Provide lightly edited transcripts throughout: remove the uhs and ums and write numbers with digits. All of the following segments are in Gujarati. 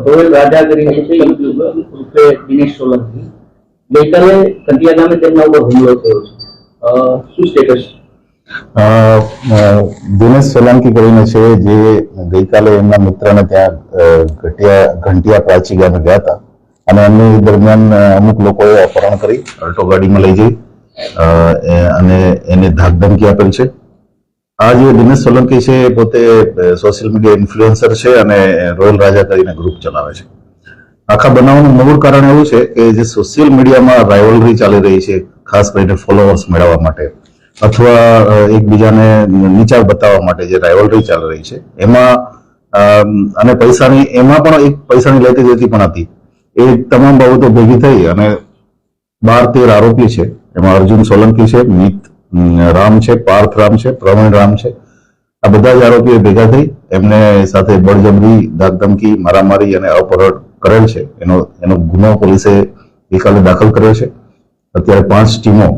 રોયલ રાજા કરીને દિનેશ સોલંકી ગઈકાલે કંટિયા ગામે તેમના ઉપર હુમલો થયો છે, શું સ્ટેટસ? દિનેશ સોલંકી કરીને છે જે ગઈકાલે એમના મિત્રને ત્યાં ઘંટિયા પ્રાચી ગામે ગયા હતા અને એમની દરમિયાન અમુક લોકોએ અપહરણ કરી અલ્ટો ગાડીમાં લઈ જઈ અને એને ધાકધમકી આપેલ છે. આ જે દિનેશ સોલંકી છે એ પોતે સોશિયલ મીડિયા ઇન્ફ્લુએન્સર છે અને રોયલ રાજા કરીને ગ્રુપ ચલાવે છે. આખા બનાવનું મૂળ કારણ એવું છે કે જે સોશિયલ મીડિયામાં રાઇવલરી ચાલી રહી છે, ખાસ કરીને ફોલોઅર્સ મેળવવા માટે અથવા એકબીજાને નીચા બતાવવા માટે જે રાઇવલરી ચાલી રહી છે એમાં અને પૈસાની એમાં પણ એક પૈસાની લેતી દેતી પણ હતી. એ તમામ બાબતો ભેગી થઈ અને 12-13 આરોપી છે. એમાં અર્જુન સોલંકી છે, મિત રામ છે, પાર્થ રામ છે, પ્રવીણ રામ છે. આ બધા જ આરોપીઓ ભેગા થઈ એમને સાથે બળજબરી, ધાકધમકી, મારામારી અને અપહરણ કરેલ છે. એનો ગુનો પોલીસે ગઈકાલે દાખલ કર્યો છે. અત્યારે 5 ટીમો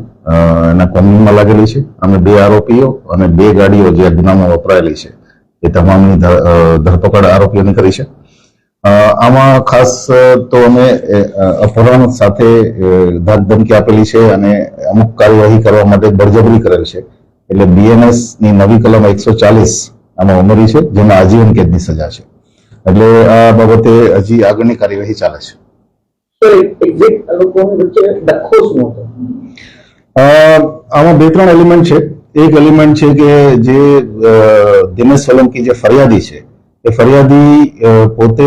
એના કોમ્બિંગમાં લાગેલી છે અને 2 આરોપીઓ અને 2 ગાડીઓ જે ગુનામાં વપરાયેલી છે એ તમામની ધરપકડ આરોપીઓની કરી છે. આમાં ખાસ તો અમે અપહરણ સાથે ધાકધમકી આપેલી છે અને અમુક કાર્યવાહી કરવા માટે બળજબરી કરેલ છે. એટલે BNS ની નવી કલમ 140 આમાં ઉમેરી છે, જેમાં આજીવન કેદની સજા છે. એટલે આ બાબતે હજી આગળની કાર્યવાહી ચાલે છે. આમાં 2-3 એલિમેન્ટ છે. એક એલિમેન્ટ છે કે જે દિનેશ સોલંકી જે ફરિયાદી છે એ ફરિયાદી પોતે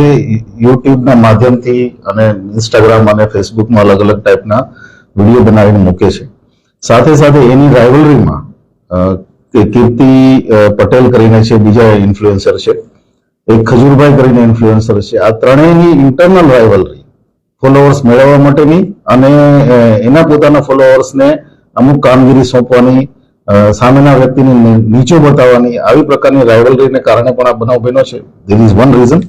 યુટ્યુબના માધ્યમથી અને ઇન્સ્ટાગ્રામ અને ફેસબુકમાં અલગ અલગ ટાઈપના વિડીયો બનાવીને મૂકે છે. સાથે સાથે એની રાઇવલરીમાં કીર્તિ પટેલ કરીને છે, બીજા ઇન્ફ્લુએન્સર છે, એક ખજૂરભાઈ કરીને ઇન્ફ્લુએન્સર છે. આ ત્રણેયની ઇન્ટરનલ રાઇવલરી ફોલોઅર્સ મેળવવા માટેની અને એના પોતાના ફોલોઅર્સને અમુક કામગીરી સોંપવાની, સામેના વ્યક્તિને નીચો બતાવવાની, આવી પ્રકારની રાઇવલરીને કારણે પણ આ બનાવ બન્યો છે. This is one reason.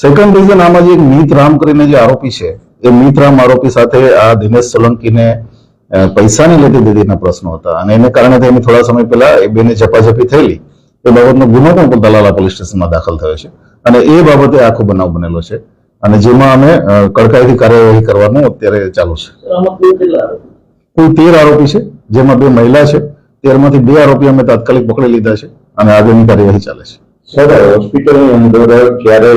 Second reason, આમાં જે મિત રામ કરીને જે આરોપી છે એ મિત રામ આરોપી સાથે આ દિનેશ સોલંકીને પૈસાની લેતી દેતીના પ્રશ્નો હતા અને એને કારણે થઈને થોડા સમય પહેલા એ બેને ઝપાઝપી થયેલી. એ બાબતનો ગુનો પણ દલાલા પોલીસ સ્ટેશનમાં દાખલ થયો છે અને એ બાબતે આખો બનાવ બનેલો છે અને જેમાં અમે કડકાઈથી કાર્યવાહી કરવાનું અત્યારે ચાલુ છે. કુલ 13 આરોપી છે, જેમાં 2 મહિલા છે. 13માંથી 2 આરોપી અમે તાત્કાલિક પકડી લીધા છે અને આગળની કાર્યવાહી ચાલે છે. સર, હોસ્પિટલની અંદર જ્યારે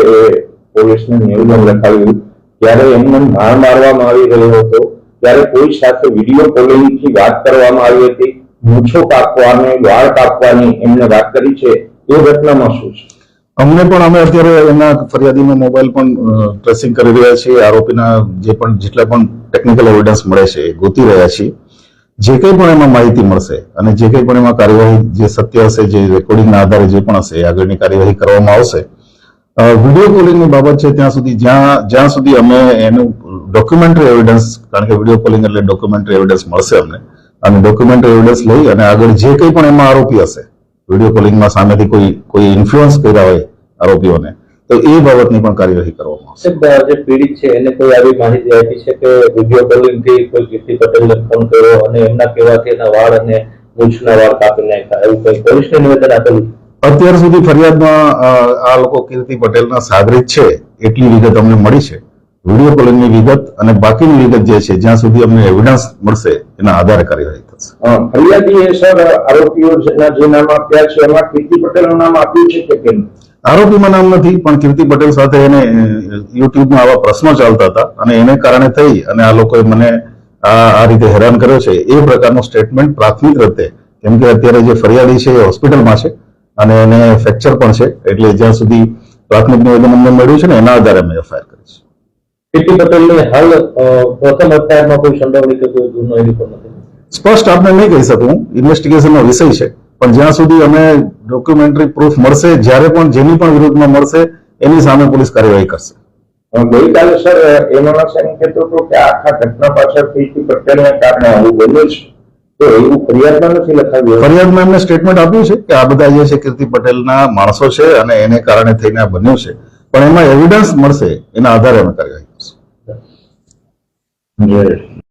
પોલીસને નિવેદન લખાવ્યું ત્યારે એમને માર મારવામાં આવી રહ્યો હતો ત્યારે કોઈ સાથે વિડીયો કોલિંગથી વાત કરવામાં આવી હતી, મૂછો કાપવાની, વાળ કાપવાની એમને વાત કરી છે. એ ઘટનામાં શું છે? અમને પણ અમે અત્યારે એના ફરિયાદીનો મોબાઈલ પણ ટ્રેસિંગ કરી રહ્યા છીએ. આરોપીના જેટલા પણ ટેકનિકલ એવિડન્સ મળે છે એ ગોતી રહ્યા છીએ. જે કંઈ પણ એમાં માહિતી મળશે અને જે કંઈ પણ એમાં કાર્યવાહી જે સત્ય હશે, જે રેકોર્ડિંગના આધારે જે પણ હશે, આગળની કાર્યવાહી કરવામાં આવશે. વિડીયો કોલિંગની બાબત છે ત્યાં સુધી જ્યાં સુધી અમે એનું ડોક્યુમેન્ટરી એવિડન્સ, કારણ કે વિડીયો કોલિંગ એટલે ડોક્યુમેન્ટરી એવિડન્સ મળશે અમને, અને ડોક્યુમેન્ટરી એવિડન્સ લઈ અને આગળ જે કંઈ પણ એમાં આરોપી હશે, વિડીયો કોલિંગમાં સામેથી કોઈ ઇન્ફ્લુઅન્સ કર્યા હોય આરોપીઓને, તો એ બાબતની પણ કાર્યવાહી કરવામાં આવશે. જે પીડિત છે એને કોઈ આવી માહિતી આપી છે કે વિડીયો કોલિંગથી કોઈ કીર્તિ પટેલને ફોન કર્યો અને એમના કહેવાથી એના વાળ અને મૂછના વાળ કાપી નાખ્યા, એવું કોઈ પોલીસને નિવેદન આપેલું? અત્યાર સુધી ફરિયાદમાં આ લોકો કીર્તિ પટેલના સાગરીત છે એટલી વિગત અમને મળી છે. વિડીયો કોલિંગની વિગત અને બાકીની વિગત જે છે, જ્યાં સુધી અમને એવિડન્સ મળશે એના આધારે કાર્યવાહી થશે. ફરિયાદીએ સર આરોપીઓના જે નામ આપ્યા છે એમાં કીર્તિ પટેલનું નામ આપ્યું છે કે કેમ? આરોપીમાં નામ નથી, પણ કીર્તિ પટેલ સાથે એને યુટ્યુબમાં આવા પ્રશ્નો ચાલતા હતા અને એને કારણે થઈ અને આ લોકોએ મને આ રીતે હેરાન કર્યો છે એ પ્રકારનું સ્ટેટમેન્ટ પ્રાથમિક રીતે, કેમ કે અત્યારે જે ફરિયાદી છે એ હોસ્પિટલમાં છે અને એને ફ્રેક્ચર પણ છે, એટલે જ્યાં સુધી પ્રાથમિક નિવેદન અમને મળ્યું છે ને એના આધારે અમે એફઆઈઆર કરી છે. કીર્તિ પટેલની હાલ પ્રથમ એફઆઈઆરમાં કોઈ સંડોવણી કે કોઈ ગુનો એની પણ નથી? સ્પષ્ટ આપણે નહીં કહી શકું, ઇન્વેસ્ટિગેશનનો વિષય છે, પણ જ્યાં સુધી અમે ડોક્યુમેન્ટરી પ્રૂફ મળશે, જ્યારે પણ જેની પણ વિરુદ્ધમાં મળશે એની સામે પોલીસ કાર્યવાહી કરશે. ગઈકાલે સર એમએનએસ એમ કહેતો હતો કે આખા ઘટના પાછળ કીર્તિ પટેલને કારણે આવું બન્યું છે, તો એવું ફરિયાદમાં નથી લખાવ્યું? ફરિયાદમાં એમને સ્ટેટમેન્ટ આપ્યું છે કે આ બધા જે છે કીર્તિ પટેલના માણસો છે અને એને કારણે થઈને આ બન્યું છે, પણ એમાં એવિડન્સ મળશે એના આધારે અમે કાર્યવાહી કરશું.